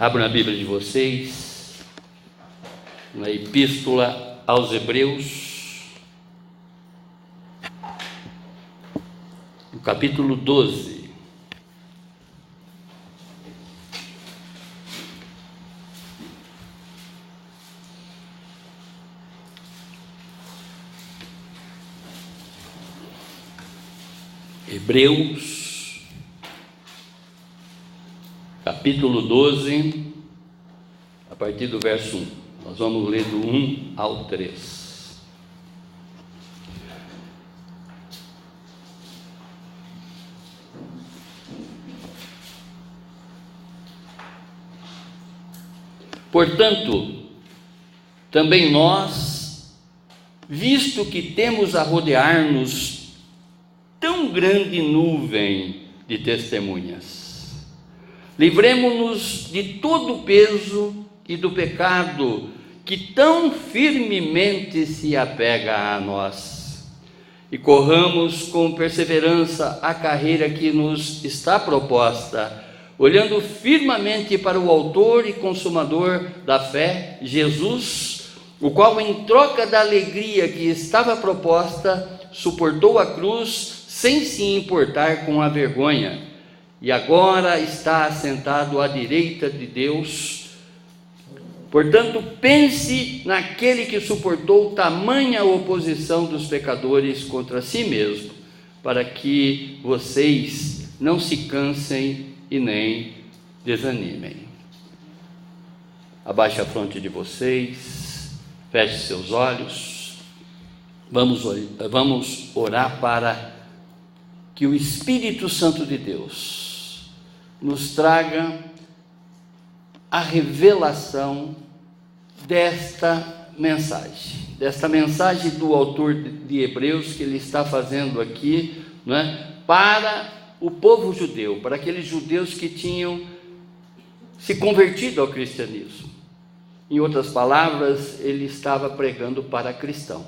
Abram a Bíblia de vocês, na Epístola aos Hebreus, no capítulo 12. Hebreus, capítulo 12, a partir do verso 1. Nós vamos ler do 1 ao 3. Portanto, também nós, visto que temos a rodear-nos tão grande nuvem de testemunhas, livremo-nos de todo o peso e do pecado que tão firmemente se apega a nós, e corramos com perseverança a carreira que nos está proposta, olhando firmemente para o autor e consumador da fé, Jesus, o qual, em troca da alegria que estava proposta, suportou a cruz sem se importar com a vergonha, e agora está assentado à direita de Deus. Portanto, pense naquele que suportou tamanha oposição dos pecadores contra si mesmo, para que vocês não se cansem e nem desanimem. Abaixe a fronte de vocês, feche seus olhos, vamos orar para que o Espírito Santo de Deus nos traga a revelação desta mensagem do autor de Hebreus, que ele está fazendo aqui, não é? Para o povo judeu, para aqueles judeus que tinham se convertido ao cristianismo. Em outras palavras, ele estava pregando para cristão.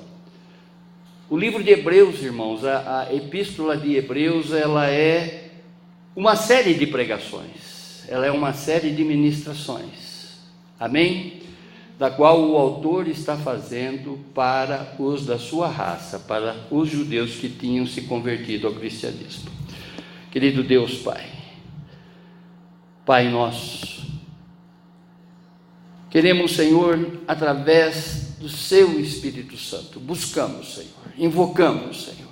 O livro de Hebreus, irmãos, a epístola de Hebreus, ela é uma série de pregações, ela é uma série de ministrações, amém? Da qual o autor está fazendo para os da sua raça, para os judeus que tinham se convertido ao cristianismo. Querido Deus Pai, Pai nosso, queremos, Senhor, através do seu Espírito Santo, buscamos, Senhor, invocamos, Senhor,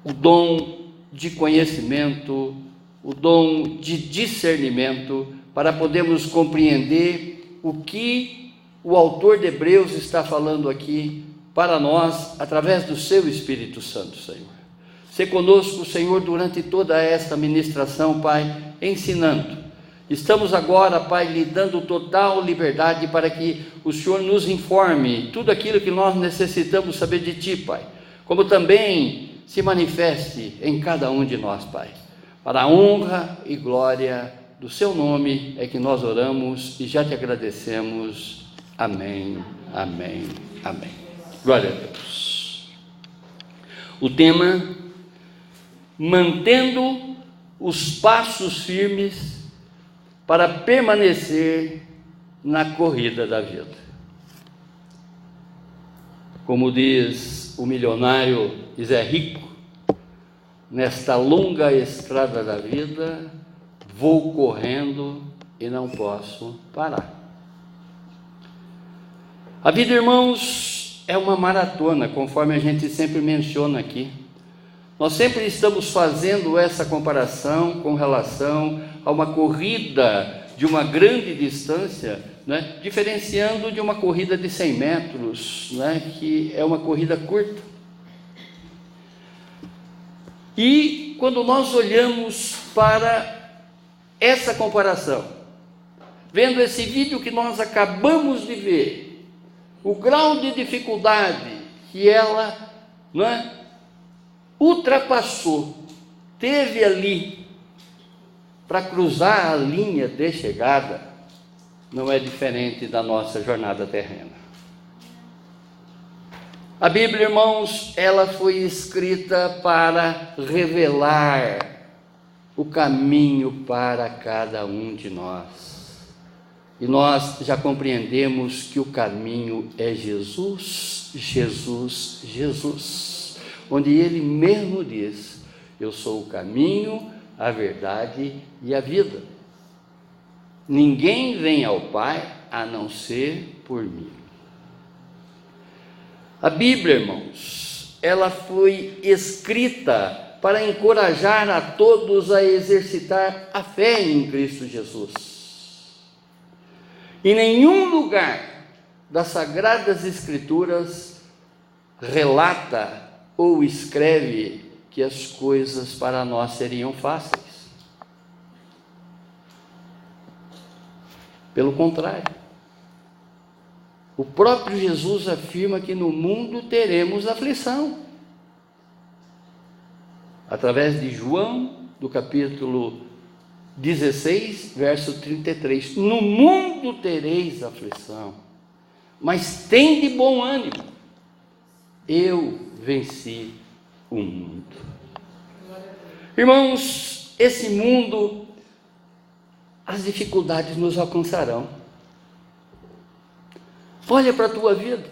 o dom de conhecimento, o dom de discernimento, para podermos compreender o que o autor de Hebreus está falando aqui para nós, através do seu Espírito Santo, Senhor. Sê conosco, Senhor, durante toda esta ministração, Pai, ensinando. Estamos agora, Pai, lhe dando total liberdade para que o Senhor nos informe tudo aquilo que nós necessitamos saber de Ti, Pai, como também se manifeste em cada um de nós, Pai. Para a honra e glória do Seu nome é que nós oramos e já Te agradecemos. Amém, amém, amém. Glória a Deus. O tema: mantendo os passos firmes para permanecer na corrida da vida. Como diz o milionário Zé Rico, nesta longa estrada da vida, vou correndo e não posso parar. A vida, irmãos, é uma maratona, conforme a gente sempre menciona aqui. Nós sempre estamos fazendo essa comparação com relação a uma corrida de uma grande distância, né? Diferenciando de uma corrida de 100 metros, né? Que é uma corrida curta. E quando nós olhamos para essa comparação, vendo esse vídeo que nós acabamos de ver, o grau de dificuldade que ela, não é, ultrapassou, teve ali para cruzar a linha de chegada, não é diferente da nossa jornada terrena. A Bíblia, irmãos, ela foi escrita para revelar o caminho para cada um de nós. E nós já compreendemos que o caminho é Jesus, Jesus, Jesus, onde Ele mesmo diz: eu sou o caminho, a verdade e a vida. Ninguém vem ao Pai a não ser por mim. A Bíblia, irmãos, ela foi escrita para encorajar a todos a exercitar a fé em Cristo Jesus. Em nenhum lugar das Sagradas Escrituras relata ou escreve que as coisas para nós seriam fáceis. Pelo contrário, o próprio Jesus afirma que no mundo teremos aflição. Através de João, do capítulo 16, verso 33. No mundo tereis aflição, mas tende bom ânimo. Eu venci o mundo. Irmãos, esse mundo, as dificuldades nos alcançarão. Olha para a tua vida,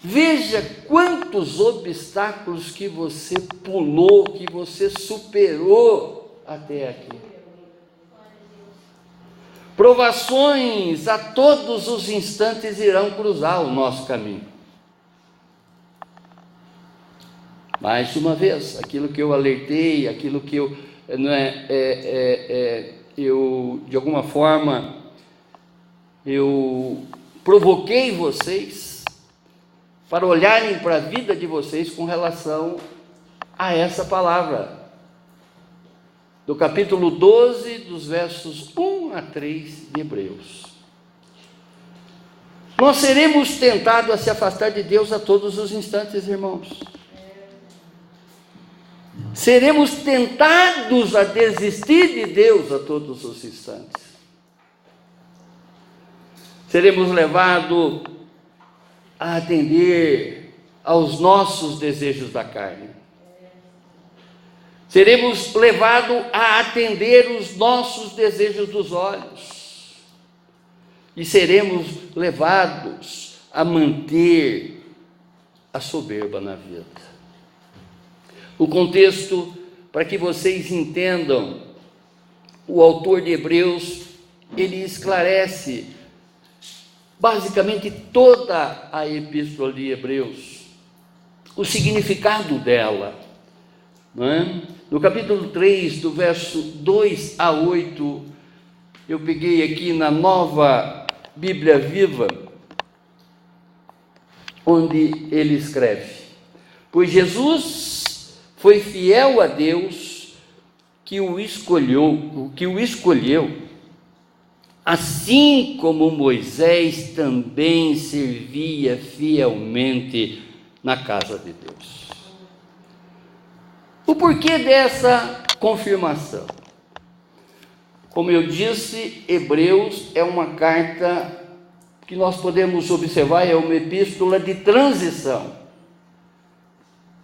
veja quantos obstáculos que você pulou, que você superou até aqui. Provações a todos os instantes irão cruzar o nosso caminho. Mais uma vez, aquilo que eu alertei, aquilo que eu, de alguma forma, eu provoquei vocês para olharem para a vida de vocês com relação a essa palavra, do capítulo 12, dos versos 1 a 3 de Hebreus. Nós seremos tentados a se afastar de Deus a todos os instantes, irmãos. Seremos tentados a desistir de Deus a todos os instantes. Seremos levados a atender aos nossos desejos da carne. Seremos levados a atender os nossos desejos dos olhos. E seremos levados a manter a soberba na vida. O contexto, para que vocês entendam, o autor de Hebreus, ele esclarece basicamente toda a epístola de Hebreus, o significado dela, não é? No capítulo 3, do verso 2 a 8, eu peguei aqui na Nova Bíblia Viva, onde ele escreve: pois Jesus foi fiel a Deus que o escolheu, assim como Moisés também servia fielmente na casa de Deus. O porquê dessa confirmação? Como eu disse, Hebreus é uma carta que nós podemos observar, é uma epístola de transição,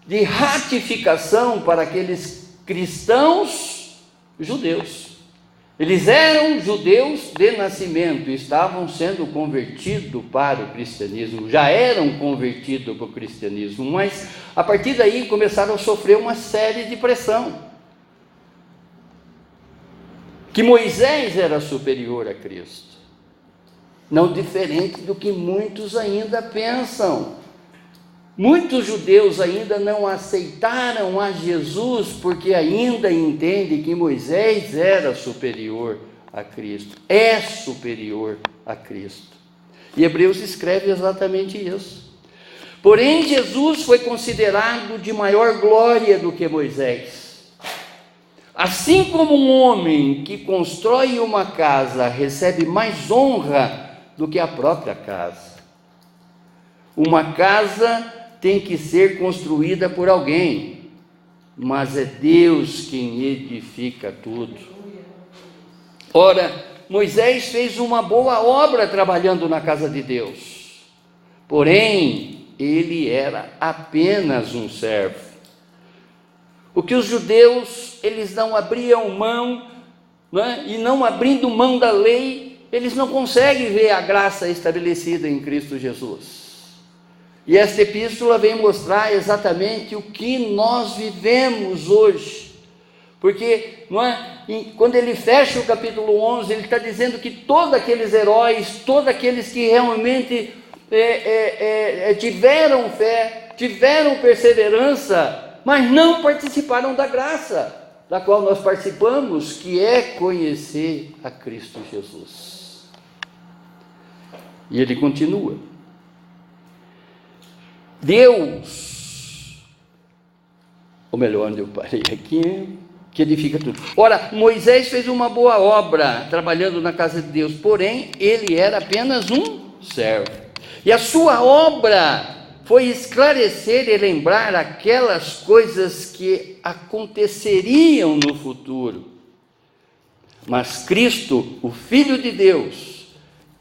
de ratificação para aqueles cristãos judeus. Eles eram judeus de nascimento, estavam sendo convertidos para o cristianismo, já eram convertidos para o cristianismo, mas a partir daí começaram a sofrer uma série de pressão. Que Moisés era superior a Cristo, não diferente do que muitos ainda pensam. Muitos judeus ainda não aceitaram a Jesus porque ainda entendem que Moisés era superior a Cristo, é superior a Cristo. E Hebreus escreve exatamente isso. Porém, Jesus foi considerado de maior glória do que Moisés. Assim como um homem que constrói uma casa recebe mais honra do que a própria casa. Uma casa tem que ser construída por alguém, mas é Deus quem edifica tudo. Ora, Moisés fez uma boa obra trabalhando na casa de Deus, porém, ele era apenas um servo. O que os judeus, eles não abriam mão, né? E não abrindo mão da lei, eles não conseguem ver a graça estabelecida em Cristo Jesus. E esta epístola vem mostrar exatamente o que nós vivemos hoje. Porque quando ele fecha o capítulo 11, ele está dizendo que todos aqueles heróis, todos aqueles que realmente tiveram fé, tiveram perseverança, mas não participaram da graça da qual nós participamos, que é conhecer a Cristo Jesus. E ele continua: Deus, ou melhor, onde eu parei aqui, que edifica tudo. Ora, Moisés fez uma boa obra trabalhando na casa de Deus, porém ele era apenas um servo, e a sua obra foi esclarecer e lembrar aquelas coisas que aconteceriam no futuro. Mas Cristo, o Filho de Deus,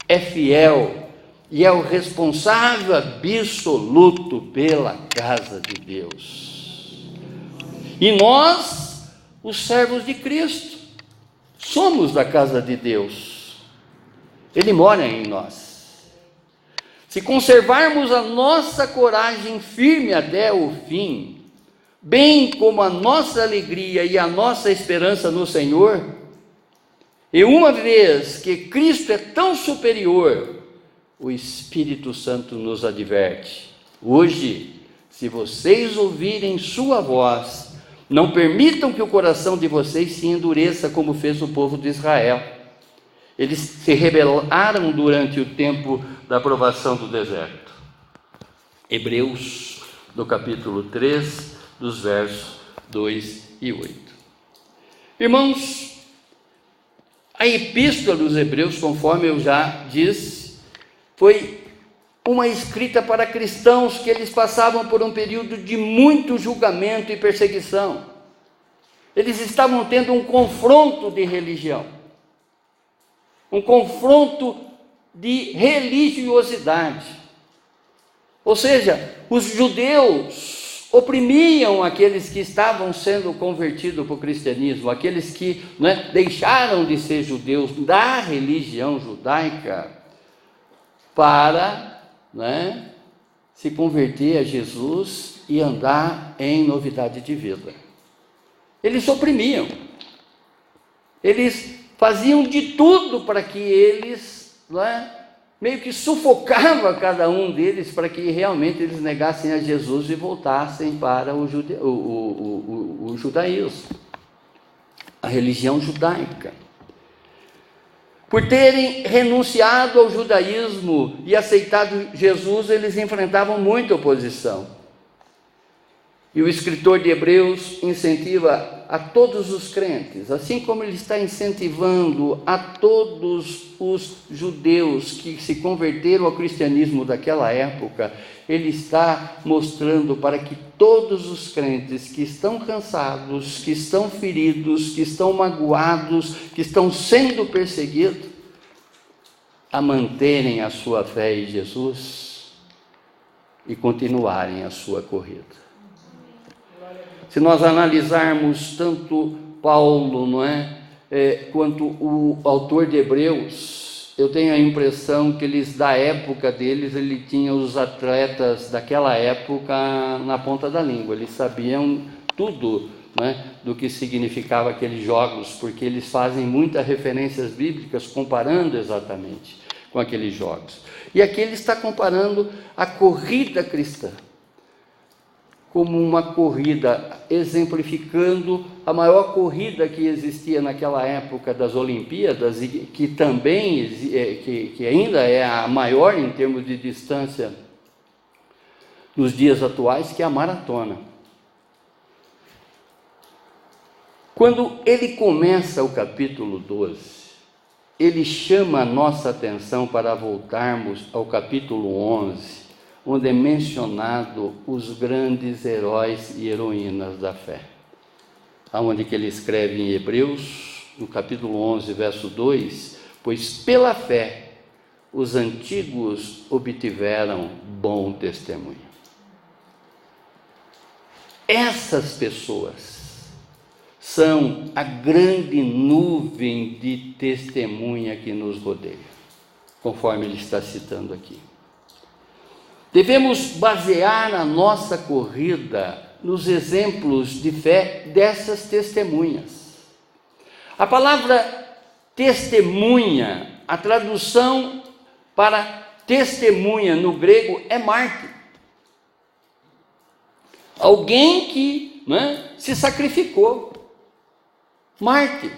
é fiel e é o responsável absoluto pela casa de Deus. E nós, os servos de Cristo, somos da casa de Deus. Ele mora em nós. Se conservarmos a nossa coragem firme até o fim, bem como a nossa alegria e a nossa esperança no Senhor, e uma vez que Cristo é tão superior, o Espírito Santo nos adverte: hoje, se vocês ouvirem sua voz, não permitam que o coração de vocês se endureça como fez o povo de Israel. Eles se rebelaram durante o tempo da provação do deserto. Hebreus, no capítulo 3, dos versos 2 e 8. Irmãos, a epístola dos Hebreus, conforme eu já disse, foi uma escrita para cristãos que eles passavam por um período de muito julgamento e perseguição. Eles estavam tendo um confronto de religião, um confronto de religiosidade. Ou seja, os judeus oprimiam aqueles que estavam sendo convertidos para o cristianismo, aqueles que deixaram de ser judeus da religião judaica para se converter a Jesus e andar em novidade de vida. Eles oprimiam, eles faziam de tudo para que eles, meio que sufocavam cada um deles para que realmente eles negassem a Jesus e voltassem para o judaísmo, a religião judaica. Por terem renunciado ao judaísmo e aceitado Jesus, eles enfrentavam muita oposição. E o escritor de Hebreus incentiva a todos os crentes, assim como ele está incentivando a todos os judeus que se converteram ao cristianismo daquela época, ele está mostrando para que todos os crentes que estão cansados, que estão feridos, que estão magoados, que estão sendo perseguidos, a manterem a sua fé em Jesus e continuarem a sua corrida. Se nós analisarmos tanto Paulo, quanto o autor de Hebreus, eu tenho a impressão que eles, da época deles, ele tinha os atletas daquela época na ponta da língua. Eles sabiam tudo, do que significava aqueles jogos, porque eles fazem muitas referências bíblicas comparando exatamente com aqueles jogos. E aqui ele está comparando a corrida cristã como uma corrida, exemplificando a maior corrida que existia naquela época das Olimpíadas, e que também, que ainda é a maior em termos de distância nos dias atuais, que é a maratona. Quando ele começa o capítulo 12, ele chama a nossa atenção para voltarmos ao capítulo 11, onde é mencionado os grandes heróis e heroínas da fé. Aonde que ele escreve em Hebreus, no capítulo 11, verso 2, pois pela fé os antigos obtiveram bom testemunho. Essas pessoas são a grande nuvem de testemunha que nos rodeia, conforme ele está citando aqui. Devemos basear a nossa corrida nos exemplos de fé dessas testemunhas. A palavra testemunha, a tradução para testemunha no grego é mártir. Alguém que se sacrificou. Mártir.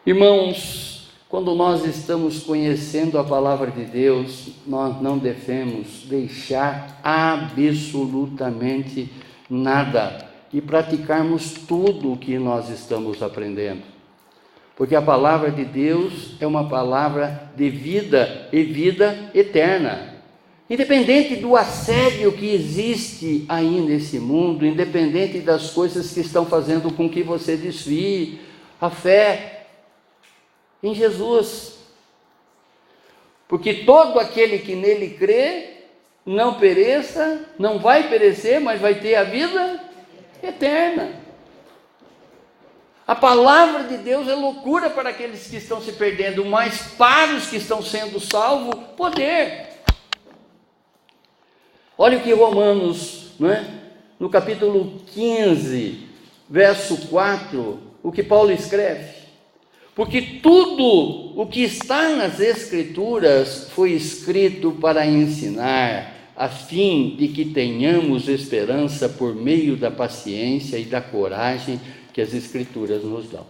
Irmãos, quando nós estamos conhecendo a palavra de Deus, nós não devemos deixar absolutamente nada e praticarmos tudo o que nós estamos aprendendo. Porque a palavra de Deus é uma palavra de vida e vida eterna. Independente do assédio que existe aí nesse mundo, independente das coisas que estão fazendo com que você desvie a fé em Jesus. Porque todo aquele que nele crê, não pereça, não vai perecer, mas vai ter a vida eterna. A palavra de Deus é loucura para aqueles que estão se perdendo, mas para os que estão sendo salvos, poder. Olha o que Romanos, no capítulo 15, verso 4, o que Paulo escreve. Porque tudo o que está nas Escrituras foi escrito para ensinar, a fim de que tenhamos esperança por meio da paciência e da coragem que as Escrituras nos dão.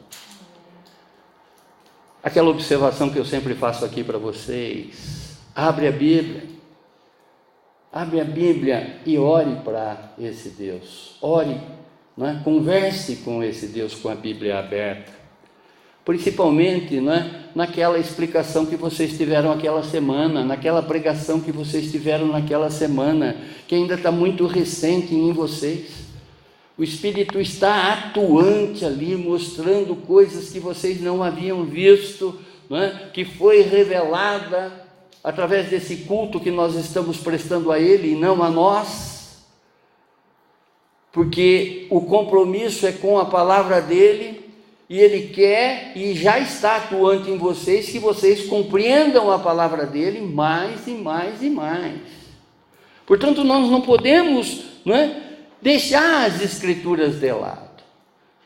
Aquela observação que eu sempre faço aqui para vocês: abre a Bíblia e ore para esse Deus. Ore, converse com esse Deus com a Bíblia aberta. Principalmente naquela explicação que vocês tiveram aquela semana, naquela pregação que vocês tiveram naquela semana, que ainda está muito recente em vocês. O Espírito está atuante ali, mostrando coisas que vocês não haviam visto, que foi revelada através desse culto que nós estamos prestando a Ele e não a nós, porque o compromisso é com a palavra dEle, e Ele quer e já está atuante em vocês, que vocês compreendam a palavra dEle mais e mais e mais. Portanto, nós não podemos deixar as Escrituras de lado.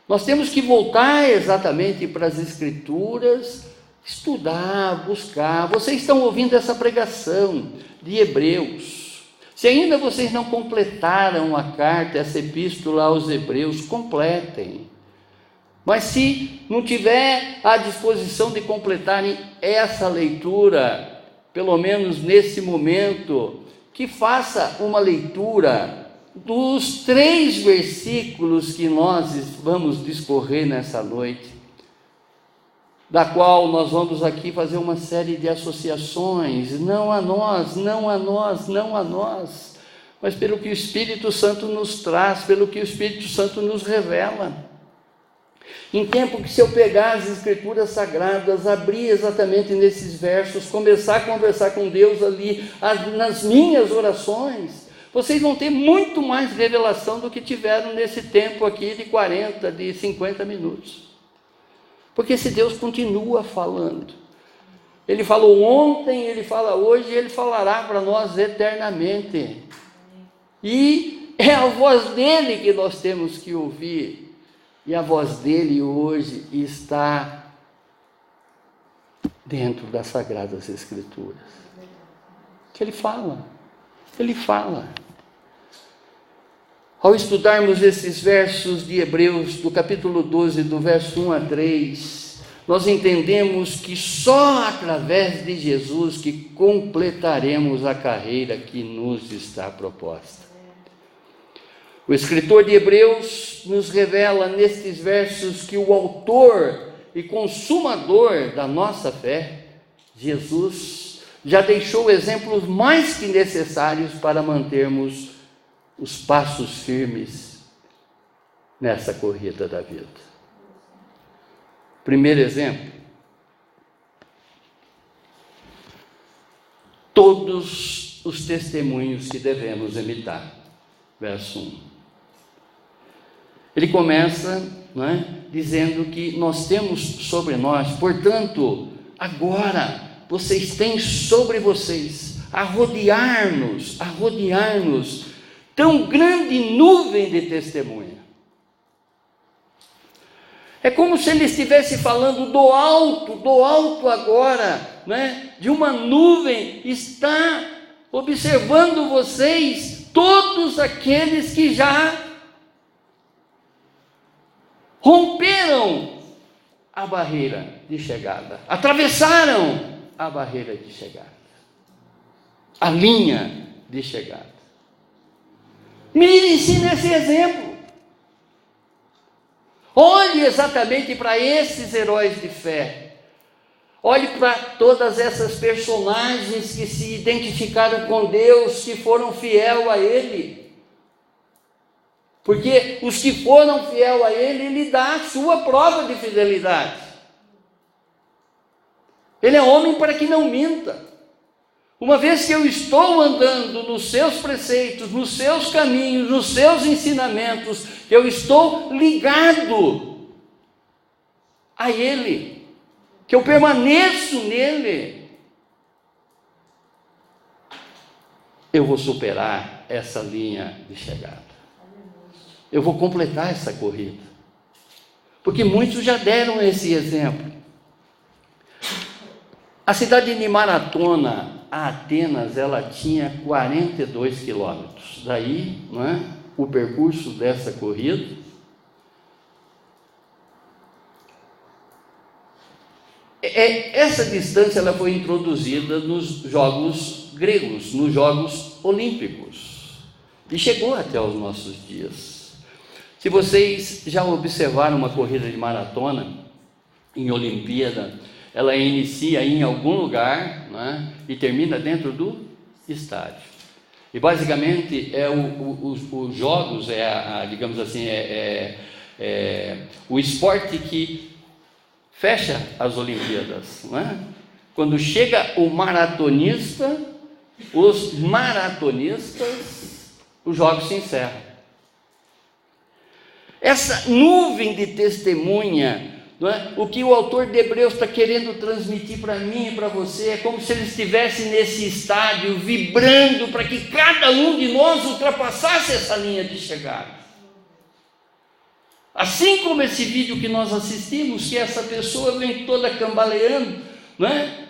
Nós temos que voltar exatamente para as Escrituras, estudar, buscar. Vocês estão ouvindo essa pregação de Hebreus. Se ainda vocês não completaram a carta, essa epístola aos Hebreus, completem. Mas se não tiver à disposição de completarem essa leitura, pelo menos nesse momento, que faça uma leitura dos 3 versículos que nós vamos discorrer nessa noite, da qual nós vamos aqui fazer uma série de associações, não a nós, mas pelo que o Espírito Santo nos traz, pelo que o Espírito Santo nos revela. Em tempo que, se eu pegar as Escrituras Sagradas, abrir exatamente nesses versos, começar a conversar com Deus ali, nas minhas orações, vocês vão ter muito mais revelação do que tiveram nesse tempo aqui de 40, de 50 minutos. Porque esse Deus continua falando. Ele falou ontem, Ele fala hoje, e Ele falará para nós eternamente. E é a voz dEle que nós temos que ouvir. E a voz dEle hoje está dentro das Sagradas Escrituras. Que Ele fala. Ao estudarmos esses versos de Hebreus, do capítulo 12, do verso 1 a 3, nós entendemos que só através de Jesus que completaremos a carreira que nos está proposta. O escritor de Hebreus nos revela nestes versos que o autor e consumador da nossa fé, Jesus, já deixou exemplos mais que necessários para mantermos os passos firmes nessa corrida da vida. Primeiro exemplo: todos os testemunhos que devemos imitar. Verso 1. Ele começa, não é, dizendo que nós temos sobre nós, portanto, agora vocês têm sobre vocês a rodear-nos, tão grande nuvem de testemunha. É como se ele estivesse falando do alto agora, né? De uma nuvem, está observando vocês, todos aqueles que já romperam a barreira de chegada, atravessaram a barreira de chegada, a linha de chegada. Mire-se nesse exemplo. Olhe exatamente para esses heróis de fé. Olhe para todas essas personagens que se identificaram com Deus, que foram fiel a Ele. Porque os que foram fiel a Ele, Ele dá a sua prova de fidelidade. Ele é homem para que não minta. Uma vez que eu estou andando nos seus preceitos, nos seus caminhos, nos seus ensinamentos, eu estou ligado a Ele, que eu permaneço nele, eu vou superar essa linha de chegada. Eu vou completar essa corrida. Porque muitos já deram esse exemplo. A cidade de Maratona, a Atenas, ela tinha 42 quilômetros. Daí, não é, o percurso dessa corrida. Essa distância ela foi introduzida nos Jogos Gregos, nos Jogos Olímpicos, e chegou até os nossos dias. Se vocês já observaram uma corrida de maratona em Olimpíada, ela inicia em algum lugar, né, e termina dentro do estádio. E basicamente os jogos, digamos assim, o esporte que fecha as Olimpíadas, não é? Quando chega o maratonista, os maratonistas, os jogos se encerram. Essa nuvem de testemunha, não é? O que o autor de Hebreus está querendo transmitir para mim e para você é como se ele estivesse nesse estádio vibrando para que cada um de nós ultrapassasse essa linha de chegada. Assim como esse vídeo que nós assistimos, que essa pessoa vem toda cambaleando, não é?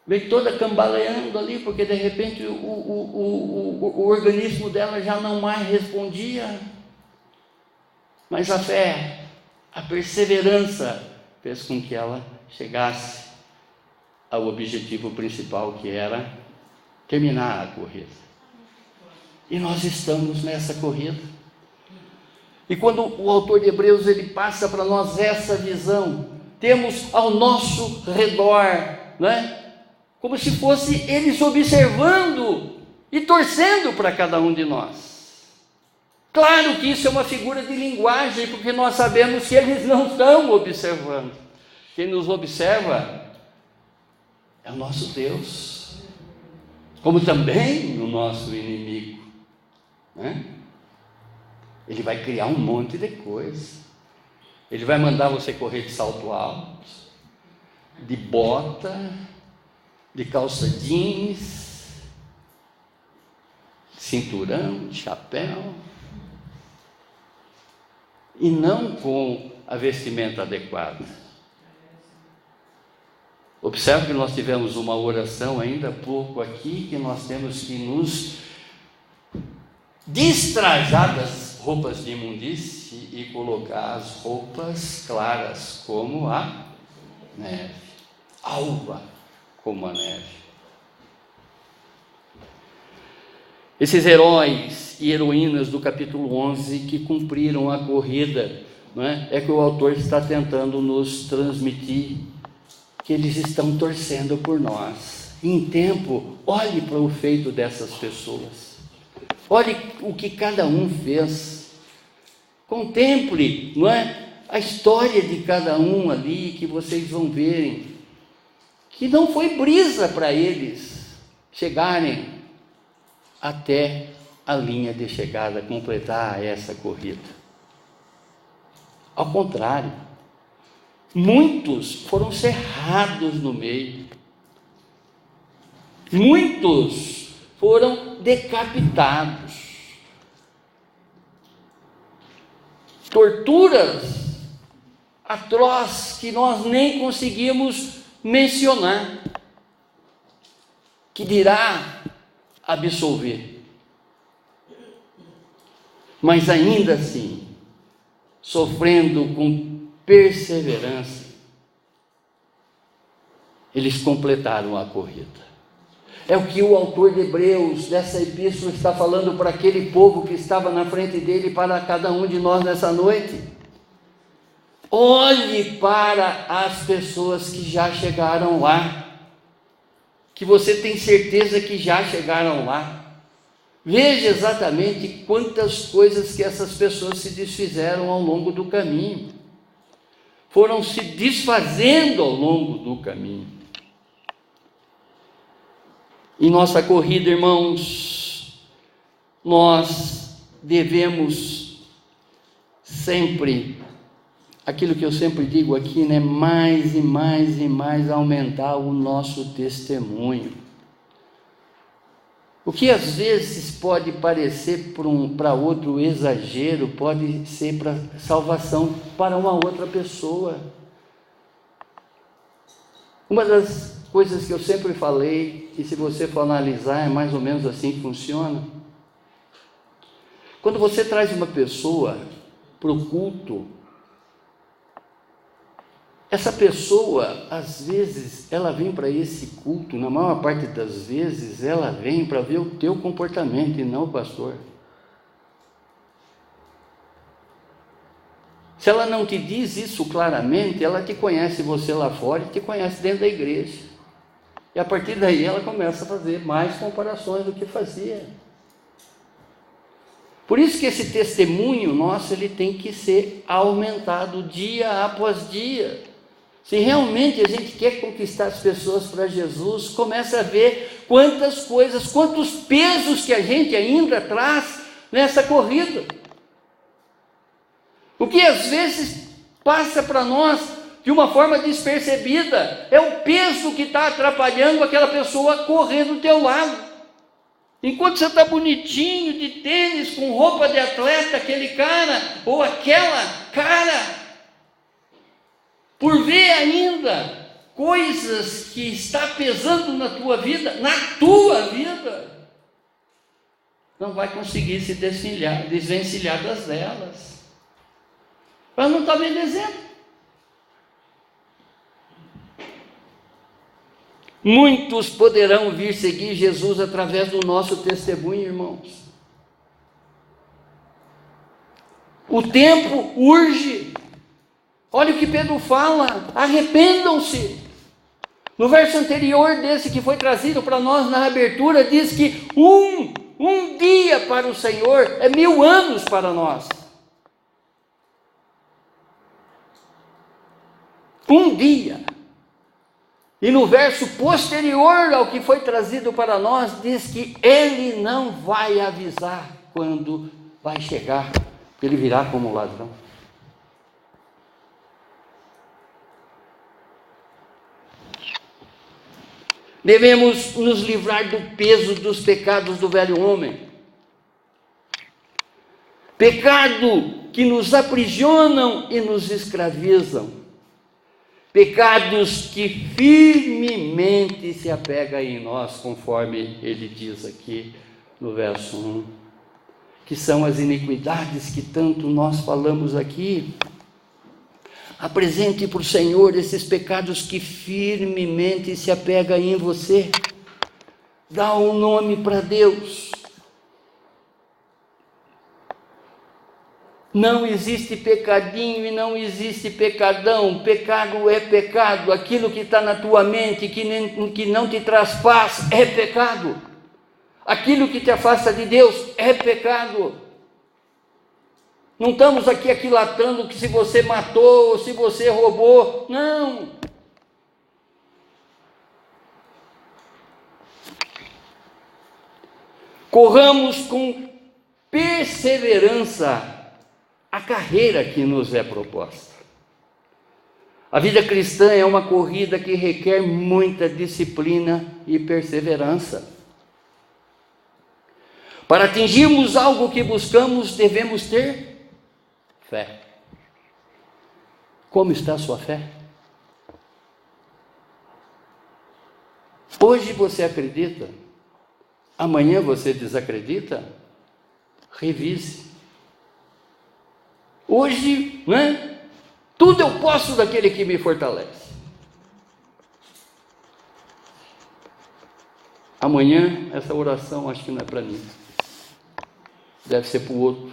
Vem toda cambaleando ali, porque de repente o organismo dela já não mais respondia, mas a fé, a perseverança fez com que ela chegasse ao objetivo principal, que era terminar a corrida. E nós estamos nessa corrida. E quando o autor de Hebreus ele passa para nós essa visão, temos ao nosso redor, não é? Como se fosse eles observando e torcendo para cada um de nós. Claro que isso é uma figura de linguagem, porque nós sabemos que eles não estão observando. Quem nos observa é o nosso Deus, como também o nosso inimigo, né? Ele vai criar um monte de coisa. Ele vai mandar você correr de salto alto, de bota, de calça jeans, cinturão, de chapéu, e não com a vestimenta adequada. Observe que nós tivemos uma oração ainda há pouco aqui, que nós temos que nos destrajar das roupas de imundície e colocar as roupas claras como a neve, alva como a neve. Esses heróis e heroínas do capítulo 11 que cumpriram a corrida, não é? É que o autor está tentando nos transmitir que eles estão torcendo por nós. Em tempo, olhe para o feito dessas pessoas. Olhe o que cada um fez. Contemple, não é? A história de cada um ali, que vocês vão verem que não foi brisa para eles chegarem até a linha de chegada, completar essa corrida. Ao contrário, muitos foram cerrados no meio, muitos foram decapitados, torturas atrozes que nós nem conseguimos mencionar, que dirá absolver. Mas ainda assim, sofrendo com perseverança, eles completaram a corrida. É o que o autor de Hebreus, dessa epístola, está falando para aquele povo que estava na frente dele, para cada um de nós nessa noite. Olhe para as pessoas que já chegaram lá, que você tem certeza que já chegaram lá. Veja exatamente quantas coisas que essas pessoas se desfizeram ao longo do caminho, foram se desfazendo ao longo do caminho. Em nossa corrida, irmãos, nós devemos sempre, aquilo que eu sempre digo aqui, né? Mais e mais e mais aumentar o nosso testemunho. O que às vezes pode parecer para outro exagero, pode ser para salvação para uma outra pessoa. Uma das coisas que eu sempre falei, e se você for analisar, é mais ou menos assim que funciona. Quando você traz uma pessoa para o culto, essa pessoa, às vezes, ela vem para esse culto, na maior parte das vezes, ela vem para ver o teu comportamento e não o pastor. Se ela não te diz isso claramente, ela te conhece você lá fora e te conhece dentro da igreja. E a partir daí ela começa a fazer mais comparações do que fazia. Por isso que esse testemunho nosso, ele tem que ser aumentado dia após dia. Se realmente a gente quer conquistar as pessoas para Jesus, começa a ver quantas coisas, quantos pesos que a gente ainda traz nessa corrida. O que às vezes passa para nós de uma forma despercebida é o peso que está atrapalhando aquela pessoa a correr do teu lado. Enquanto você está bonitinho, de tênis, com roupa de atleta, aquele cara ou aquela cara, por ver ainda coisas que está pesando na tua vida, não vai conseguir se desvencilhar das delas. Ela não está vendo exemplo. Muitos poderão vir seguir Jesus através do nosso testemunho, irmãos. O tempo urge. Olha o que Pedro fala: arrependam-se. No verso anterior desse que foi trazido para nós na abertura, diz que um dia para o Senhor é 1000 anos para nós. Um dia. E no verso posterior ao que foi trazido para nós, diz que Ele não vai avisar quando vai chegar, porque Ele virá como ladrão. Devemos nos livrar do peso dos pecados do velho homem. Pecado que nos aprisionam e nos escravizam. Pecados que firmemente se apegam em nós, conforme ele diz aqui no verso 1. Que são as iniquidades que tanto nós falamos aqui. Apresente para o Senhor esses pecados que firmemente se apegam em você. Dá um nome para Deus. Não existe pecadinho e não existe pecadão. Pecado é pecado. Aquilo que está na tua mente, que não te traz paz, é pecado. Aquilo que te afasta de Deus é pecado. Não estamos aqui aquilatando que se você matou ou se você roubou. Não. Corramos com perseverança a carreira que nos é proposta. A vida cristã é uma corrida que requer muita disciplina e perseverança. Para atingirmos algo que buscamos, devemos ter fé. Como está a sua fé? Hoje você acredita? Amanhã você desacredita? Revise. Hoje, né? Tudo eu posso daquele que me fortalece. Amanhã, essa oração acho que não é para mim. Deve ser para o outro.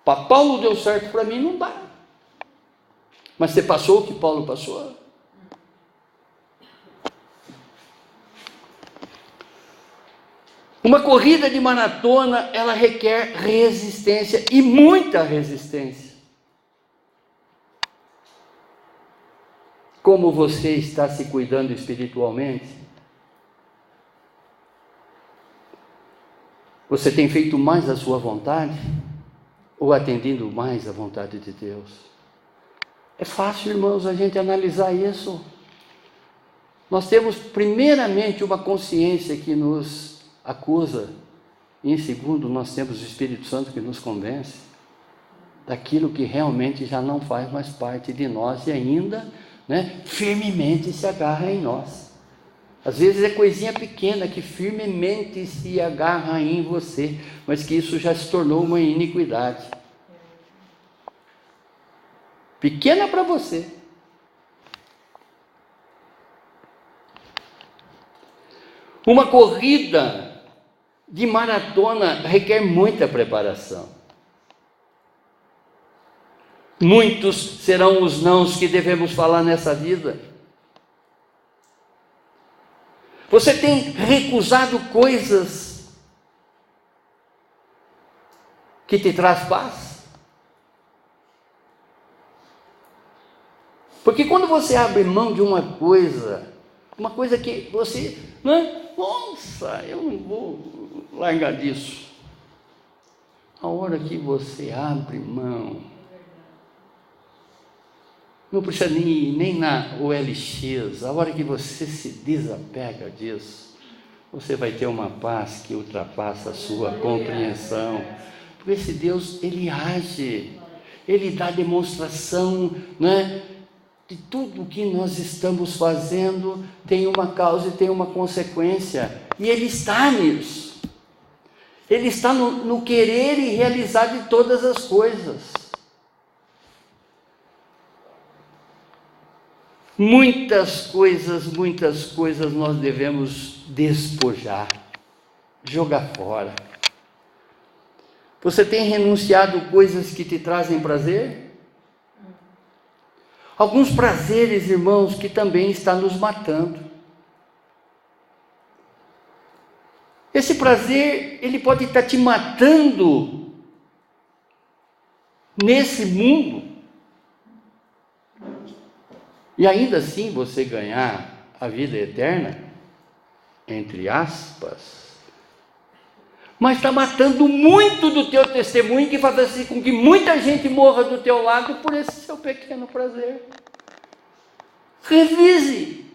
Para Paulo deu certo, para mim não dá. Mas você passou o que Paulo passou? Uma corrida de maratona, ela requer resistência e muita resistência. Como você está se cuidando espiritualmente? Você tem feito mais a sua vontade ou atendendo mais a vontade de Deus? É fácil, irmãos, a gente analisar isso. Nós temos primeiramente uma consciência que nos acusa, e em segundo nós temos o Espírito Santo que nos convence daquilo que realmente já não faz mais parte de nós e ainda, firmemente se agarra em nós. Às vezes é coisinha pequena que firmemente se agarra em você, mas que isso já se tornou uma iniquidade. Pequena para você. Uma corrida de maratona requer muita preparação. Muitos serão os nãos que devemos falar nessa vida. Você tem recusado coisas que te traz paz? Porque quando você abre mão de uma coisa que você, nossa, eu não vou largar disso. A hora que você abre mão, não precisa nem na OLX, a hora que você se desapega disso, você vai ter uma paz que ultrapassa a sua compreensão. Porque esse Deus, Ele age, Ele dá demonstração, de tudo o que nós estamos fazendo tem uma causa e tem uma consequência, e Ele está nisso. Ele está no querer e realizar de todas as coisas. Muitas coisas nós devemos despojar, jogar fora. Você tem renunciado coisas que te trazem prazer? Alguns prazeres, irmãos, que também estão nos matando. Esse prazer, ele pode estar te matando nesse mundo. E ainda assim você ganhar a vida eterna, entre aspas, mas está matando muito do teu testemunho, que faz assim com que muita gente morra do teu lado por esse seu pequeno prazer. Revise.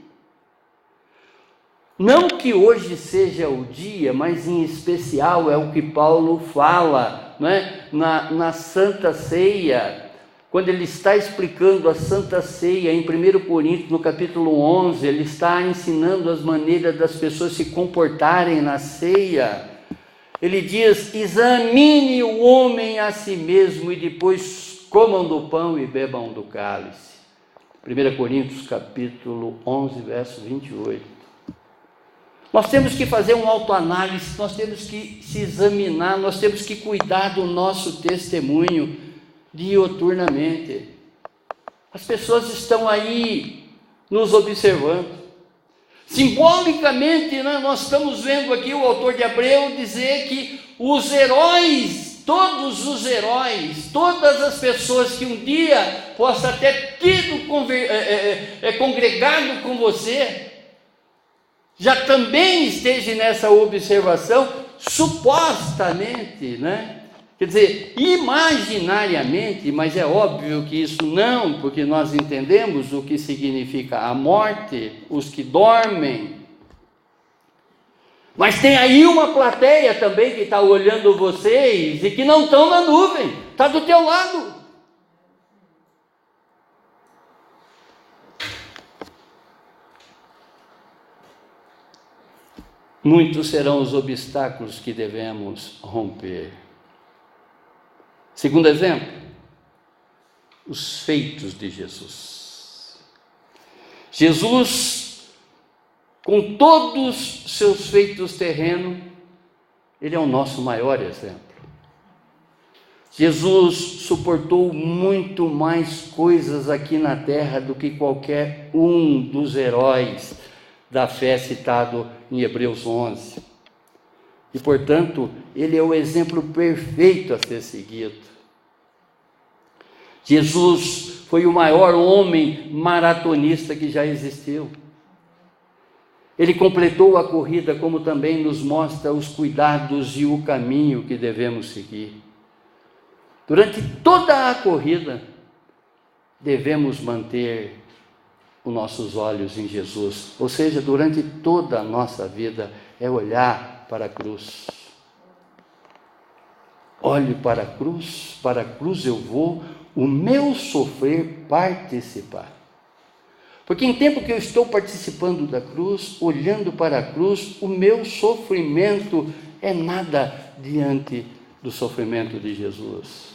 Não que hoje seja o dia, mas em especial é o que Paulo fala, na Santa Ceia, quando ele está explicando a Santa Ceia em 1 Coríntios, no capítulo 11, ele está ensinando as maneiras das pessoas se comportarem na ceia. Ele diz: examine o homem a si mesmo e depois comam do pão e bebam do cálice. 1 Coríntios capítulo 11, verso 28. Nós temos que fazer uma autoanálise, nós temos que se examinar, nós temos que cuidar do nosso testemunho dioturnamente. As pessoas estão aí nos observando. Simbolicamente, nós estamos vendo aqui o autor de Hebreu dizer que os heróis, todos os heróis, todas as pessoas que um dia possam ter tido congregado com você, já também esteja nessa observação, supostamente, Quer dizer, imaginariamente, mas é óbvio que isso não, porque nós entendemos o que significa a morte, os que dormem. Mas tem aí uma plateia também que está olhando vocês e que não estão na nuvem, está do teu lado. Muitos serão os obstáculos que devemos romper. Segundo exemplo, os feitos de Jesus. Jesus, com todos os seus feitos terrenos, ele é o nosso maior exemplo. Jesus suportou muito mais coisas aqui na terra do que qualquer um dos heróis da fé citado em Hebreus 11. E, portanto, ele é o exemplo perfeito a ser seguido. Jesus foi o maior homem maratonista que já existiu. Ele completou a corrida, como também nos mostra os cuidados e o caminho que devemos seguir. Durante toda a corrida, devemos manter os nossos olhos em Jesus. Ou seja, durante toda a nossa vida, é olhar para a cruz. Olhe para a cruz eu vou, o meu sofrer participar. Porque em tempo que eu estou participando da cruz, olhando para a cruz, o meu sofrimento é nada diante do sofrimento de Jesus.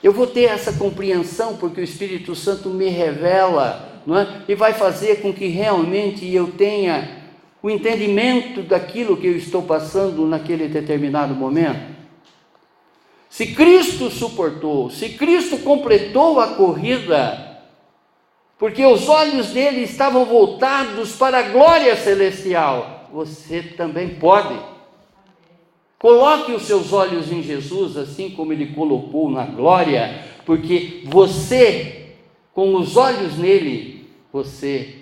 Eu vou ter essa compreensão porque o Espírito Santo me revela, não é? E vai fazer com que realmente eu tenha o entendimento daquilo que eu estou passando naquele determinado momento. Se Cristo suportou, se Cristo completou a corrida, porque os olhos dele estavam voltados para a glória celestial, você também pode. Coloque os seus olhos em Jesus, assim como ele colocou na glória, porque você, com os olhos nele, você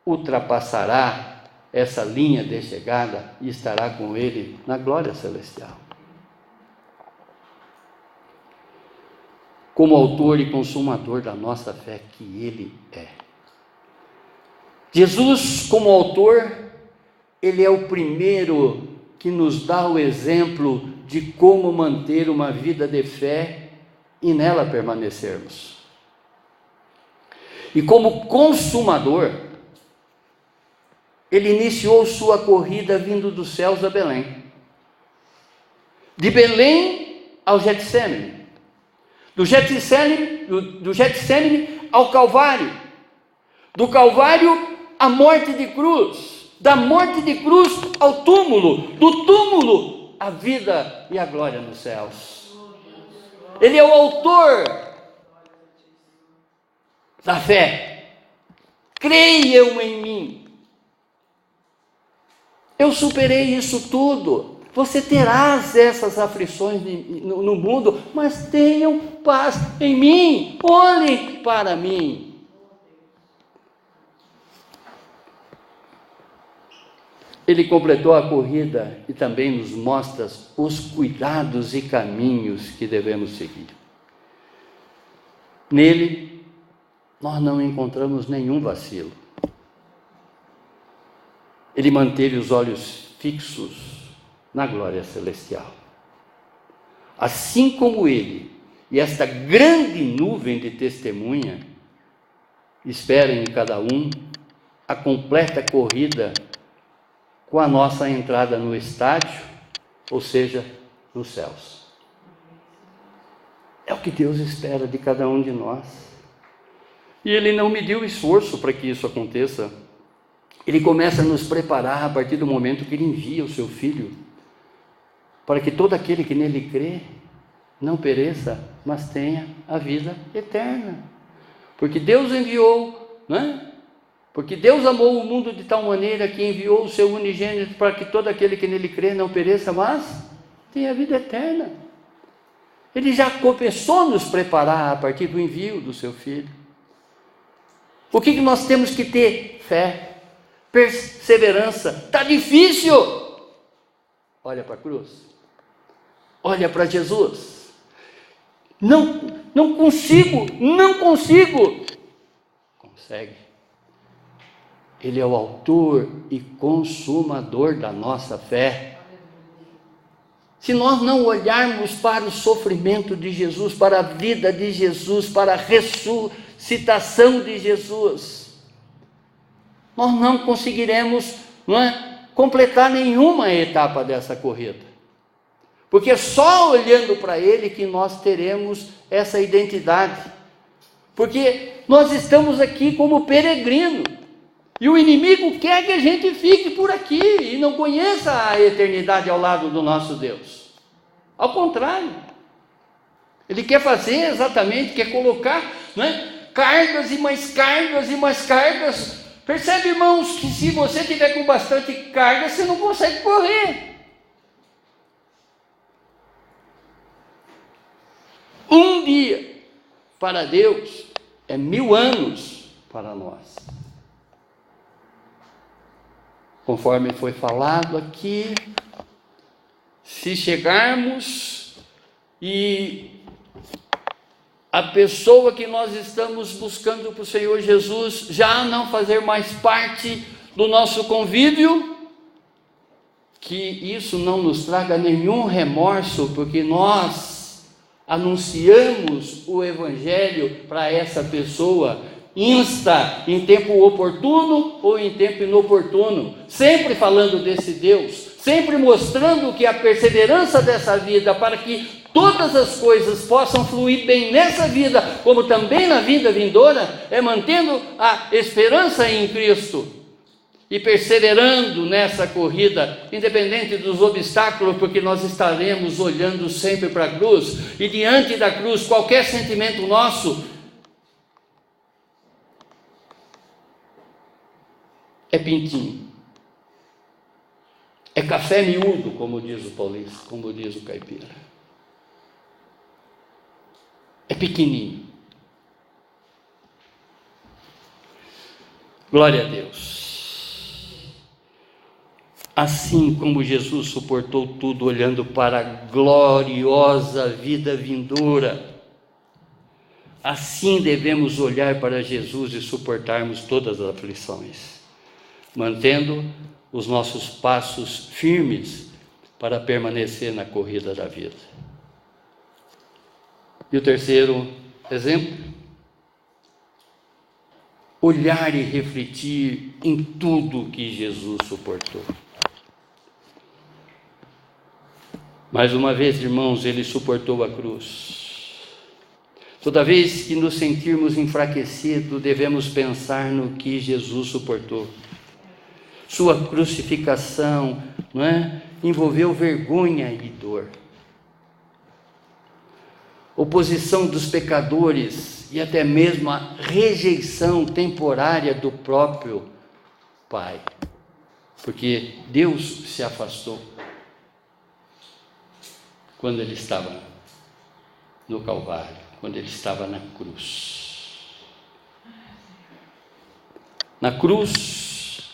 ultrapassará essa linha de chegada e estará com ele na glória celestial. Como autor e consumador da nossa fé que ele é. Jesus, como autor, ele é o primeiro que nos dá o exemplo de como manter uma vida de fé e nela permanecermos. E como consumador, ele iniciou sua corrida vindo dos céus a Belém. De Belém ao Getsêmani. Do Getsêmani ao Calvário. Do Calvário à morte de cruz. Da morte de cruz ao túmulo, do túmulo à vida e à glória nos céus. Ele é o autor da fé. Creiam em mim. Eu superei isso tudo. Você terá essas aflições no mundo, mas tenham paz em mim. Olhem para mim. Ele completou a corrida e também nos mostra os cuidados e caminhos que devemos seguir. Nele, nós não encontramos nenhum vacilo. Ele manteve os olhos fixos na glória celestial. Assim como ele e esta grande nuvem de testemunha esperam em cada um a completa corrida com a nossa entrada no estádio, ou seja, nos céus. É o que Deus espera de cada um de nós. E Ele não mediu esforço para que isso aconteça. Ele começa a nos preparar a partir do momento que Ele envia o Seu Filho, para que todo aquele que nele crê não pereça, mas tenha a vida eterna. Porque Deus enviou, não é? Porque Deus amou o mundo de tal maneira que enviou o seu unigênito para que todo aquele que nele crê não pereça, mas tenha a vida eterna. Ele já começou a nos preparar a partir do envio do seu Filho. O que nós temos que ter? Fé, perseverança. Está difícil. Olha para a cruz. olha para Jesus. Não consigo. Consegue. Ele é o autor e consumador da nossa fé. Se nós não olharmos para o sofrimento de Jesus, para a vida de Jesus, para a ressuscitação de Jesus, nós não conseguiremos, completar nenhuma etapa dessa corrida. Porque é só olhando para Ele que nós teremos essa identidade. Porque nós estamos aqui como peregrino. E o inimigo quer que a gente fique por aqui e não conheça a eternidade ao lado do nosso Deus. Ao contrário. Ele quer fazer exatamente, quer colocar cargas e mais cargas e mais cargas. Percebe, irmãos, que se você tiver com bastante carga, você não consegue correr. Um dia para Deus é 1000 anos para nós. Conforme foi falado aqui, se chegarmos e a pessoa que nós estamos buscando para o Senhor Jesus já não fazer mais parte do nosso convívio, que isso não nos traga nenhum remorso, porque nós anunciamos o Evangelho para essa pessoa, em tempo oportuno ou em tempo inoportuno, sempre falando desse Deus, sempre mostrando que a perseverança dessa vida, para que todas as coisas possam fluir bem nessa vida, como também na vida vindoura, é mantendo a esperança em Cristo e perseverando nessa corrida, independente dos obstáculos, porque nós estaremos olhando sempre para a cruz, e diante da cruz, qualquer sentimento nosso é pintinho, é café miúdo, como diz o paulista, como diz o caipira, é pequenininho. Glória a Deus. Assim como Jesus suportou tudo olhando para a gloriosa vida vindoura, assim devemos olhar para Jesus e suportarmos todas as aflições, mantendo os nossos passos firmes para permanecer na corrida da vida. E o terceiro exemplo, olhar e refletir em tudo que Jesus suportou. Mais uma vez, irmãos, ele suportou a cruz. Toda vez que nos sentirmos enfraquecidos, devemos pensar no que Jesus suportou. Sua crucificação, envolveu vergonha e dor, oposição dos pecadores e até mesmo a rejeição temporária do próprio Pai, porque Deus se afastou quando ele estava no Calvário, quando ele estava na cruz. Na cruz,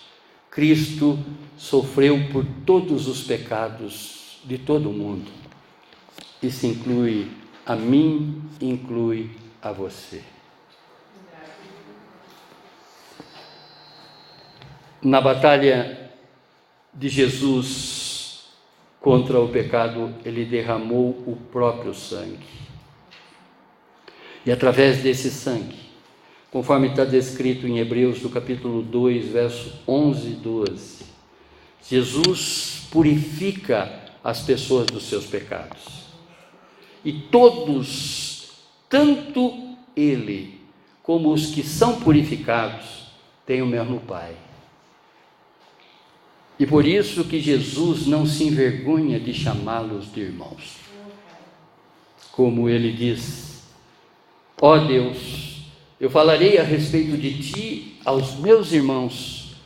Cristo sofreu por todos os pecados de todo o mundo. Isso inclui a mim, inclui a você. Na batalha de Jesus contra o pecado, ele derramou o próprio sangue. E através desse sangue, conforme está descrito em Hebreus, do capítulo 2, verso 11 e 12, Jesus purifica as pessoas dos seus pecados. E todos, tanto ele como os que são purificados, têm o mesmo Pai. E por isso que Jesus não se envergonha de chamá-los de irmãos. Como ele diz: ó Deus, eu falarei a respeito de ti aos meus irmãos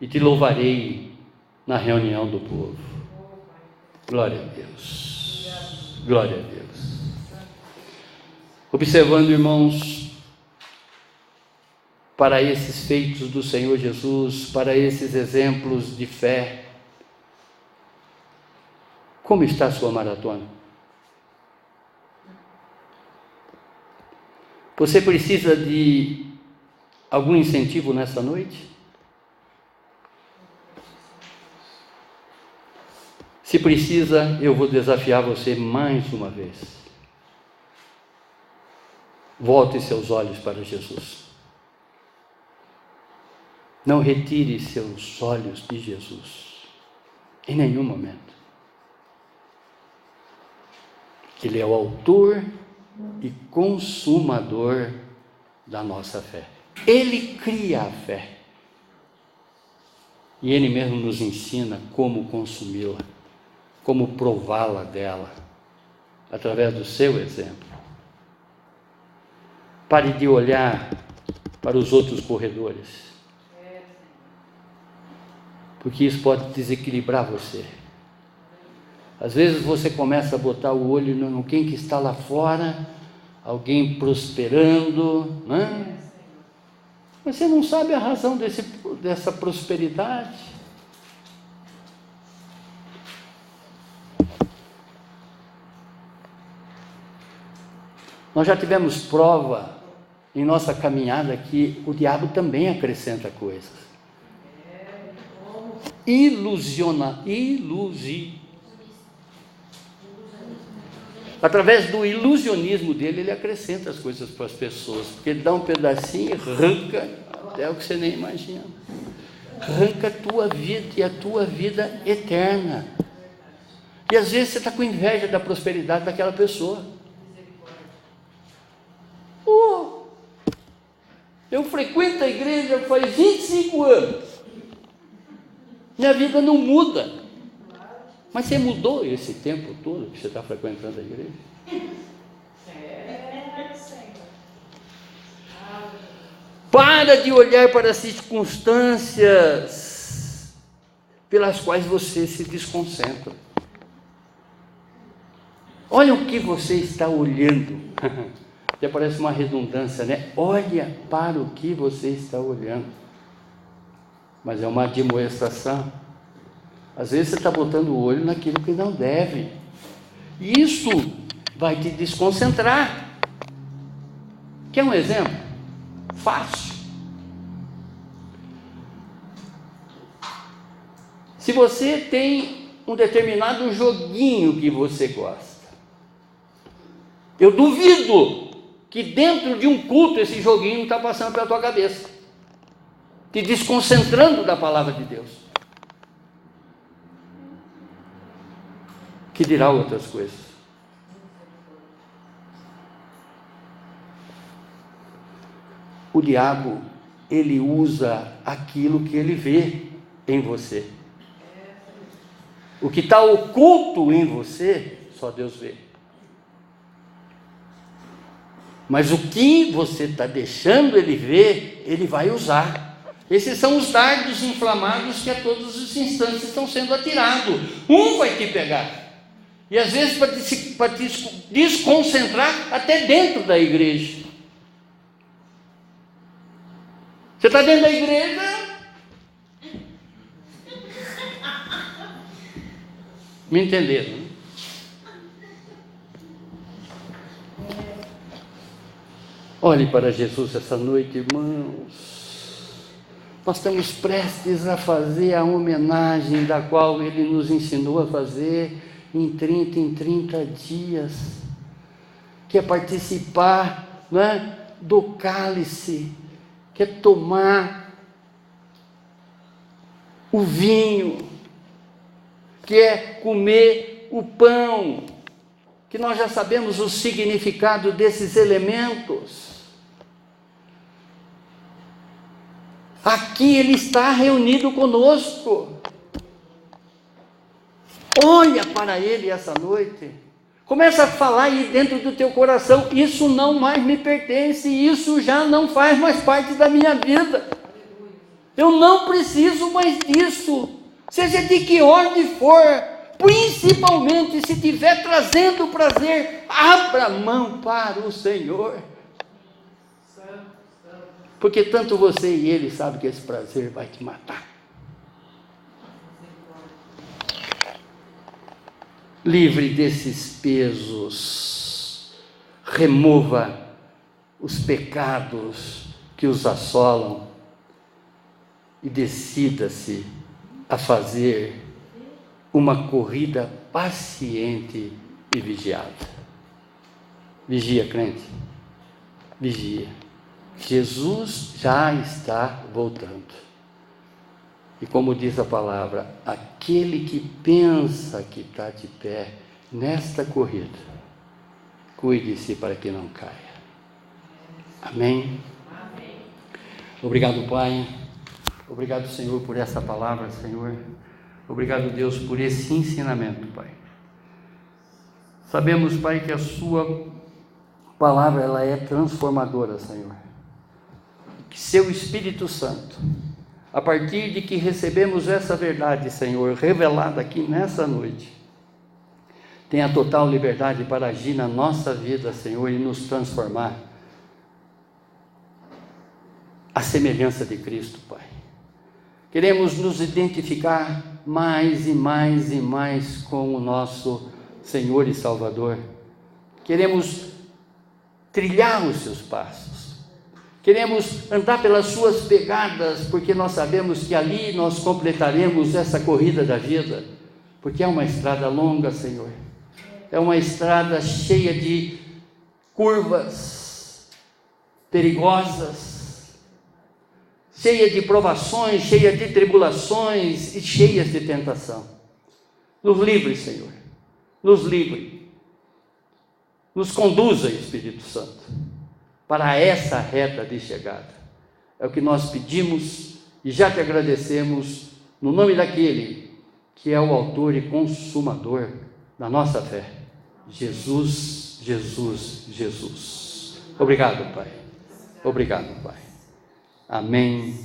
e te louvarei na reunião do povo. Glória a Deus. Glória a Deus. Observando, irmãos, para esses feitos do Senhor Jesus, para esses exemplos de fé, como está a sua maratona? Você precisa de algum incentivo nessa noite? Se precisa, eu vou desafiar você mais uma vez. Volte seus olhos para Jesus. Não retire seus olhos de Jesus, em nenhum momento. Ele é o autor e consumador da nossa fé. Ele cria a fé. E Ele mesmo nos ensina como consumi-la, como prová-la dela, através do seu exemplo. Pare de olhar para os outros corredores, porque isso pode desequilibrar você. Às vezes você começa a botar o olho no quem que está lá fora, alguém prosperando, né? Você não sabe a razão dessa prosperidade. Nós já tivemos prova em nossa caminhada que o diabo também acrescenta coisas. Através do ilusionismo dele, ele acrescenta as coisas para as pessoas, porque ele dá um pedacinho e arranca até o que você nem imagina. Arranca a tua vida e a tua vida eterna. E às vezes você está com inveja da prosperidade daquela pessoa. Eu frequento a igreja faz 25 anos. Minha vida não muda. Mas você mudou esse tempo todo que você está frequentando a igreja? Para de olhar para as circunstâncias pelas quais você se desconcentra. Olha o que você está olhando. Já parece uma redundância, né? Olha para o que você está olhando. Mas é uma admoestação. Às vezes você está botando o olho naquilo que não deve. E isso vai te desconcentrar. Quer um exemplo? Fácil. Se você tem um determinado joguinho que você gosta, eu duvido que dentro de um culto esse joguinho não está passando pela tua cabeça, te desconcentrando da palavra de Deus. Que dirá outras coisas. O diabo, ele usa aquilo que ele vê em você. O que está oculto em você, só Deus vê. Mas o que você está deixando ele ver, ele vai usar. Esses são os dardos inflamados que a todos os instantes estão sendo atirados. Um vai te pegar. E às vezes para te desconcentrar até dentro da igreja. Você está dentro da igreja? Me entenderam? Olhe para Jesus essa noite, irmãos. Nós estamos prestes a fazer a homenagem da qual Ele nos ensinou a fazer em 30 dias, que é participar, não é, do cálice, que é tomar o vinho, que é comer o pão, que nós já sabemos o significado desses elementos. Aqui Ele está reunido conosco. Olha para Ele essa noite. Começa a falar aí dentro do teu coração: isso não mais me pertence, isso já não faz mais parte da minha vida. Eu não preciso mais disso. Seja de que ordem for, principalmente se estiver trazendo prazer, abra mão para o Senhor. Porque tanto você e Ele sabem que esse prazer vai te matar. Livre desses pesos, remova os pecados que os assolam e decida-se a fazer uma corrida paciente e vigiada. Vigia, crente, vigia. Jesus já está voltando. E como diz a palavra, aquele que pensa que está de pé nesta corrida, cuide-se para que não caia. Amém? Amém. Obrigado, Pai. Obrigado, Senhor, por essa palavra, Senhor. Obrigado, Deus, por esse ensinamento, Pai. Sabemos, Pai, que a Sua palavra ela é transformadora, Senhor. Que Seu Espírito Santo, a partir de que recebemos essa verdade, Senhor, revelada aqui nessa noite, tenha total liberdade para agir na nossa vida, Senhor, e nos transformar à semelhança de Cristo, Pai. Queremos nos identificar mais e mais e mais com o nosso Senhor e Salvador. Queremos trilhar os seus passos. Queremos andar pelas suas pegadas, porque nós sabemos que ali nós completaremos essa corrida da vida, porque é uma estrada longa, Senhor. É uma estrada cheia de curvas perigosas, cheia de provações, cheia de tribulações e cheias de tentação. Nos livre, Senhor, nos livre. Nos conduza, Espírito Santo, para essa reta de chegada. É o que nós pedimos e já te agradecemos, no nome daquele que é o autor e consumador da nossa fé, Jesus, Jesus, Jesus. Obrigado, Pai. Obrigado, Pai. Amém,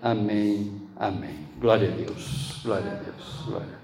amém, amém. Glória a Deus, glória a Deus, glória a Deus.